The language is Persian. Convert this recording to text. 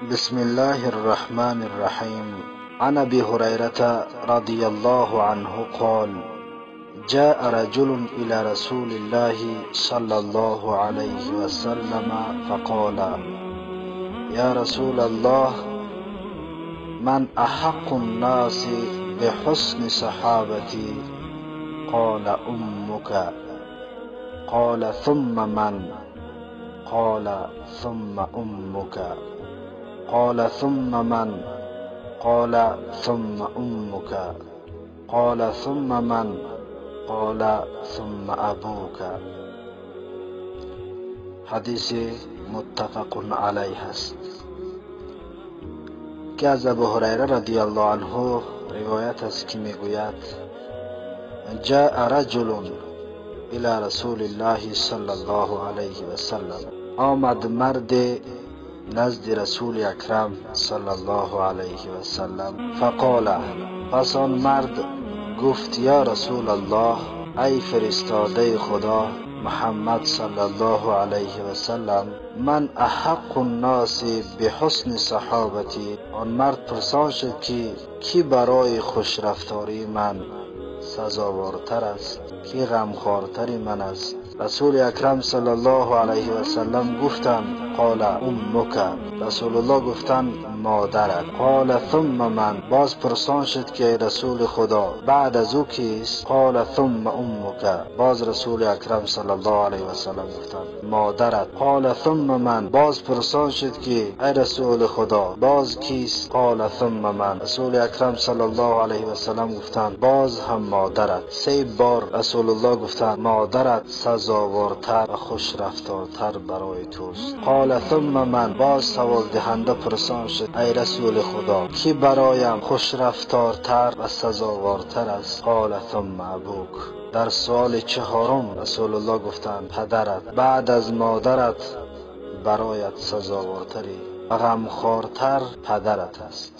بسم الله الرحمن الرحيم. عن أبي هريرة رضي الله عنه قال: جاء رجل إلى رسول الله صلى الله عليه وسلم فقال: يا رسول الله، من أحق الناس بحسن صحابتي؟ قال: أمك. قال: ثم من؟ قال: ثم أمك. قال: ثم من؟ قال: ثم أمك. قال: ثم من؟ قال: ثم أبوك. حدیث متفق علیه است که از ابو هریره رضی الله عنه روایت است که میگوید: جاء رجل الى رسول الله صلی الله علیه و سلم، آمد مرد نزد رسول اکرم صلی الله علیه و سلم. فقال، پس آن مرد گفت: یا رسول الله، ای فرستاده خدا محمد صلی الله علیه و سلم، من احق الناس بحسن صحابتی. آن مرد پرسان شد که کی برای خوش رفتاری من سزاوارتر است، کی غمخوارتری من است؟ رسول اکرم صلی الله علیه و سلم گفتند: قال: امک. رسول الله گفتند: مادرت. قال: ثم من. باز پرسان شد که رسول خدا بعد از او کیست؟ قال: ثم امک. باز رسول اکرم صلی الله علیه و سلم گفتند: مادرت. قال: ثم من. باز پرسان شد که ای رسول خدا باز کیست؟ قال: ثم من. رسول اکرم صلی الله علیه و سلم گفتند: باز هم مادرت. 3 بار رسول الله گفتند: مادرت سزاوارتر و خوش رفتارتر برای توست. قال: ثم من. باز سوال دهنده پرسان شد: ای رسول خدا کی برایم خوش رفتارتر و سزاوارتر است؟ قال: ثم ابوک. در سوال 4 رسول الله گفتند: پدرت. بعد از مادرت برایت سزاوارتری و غمخوارتر پدرت است.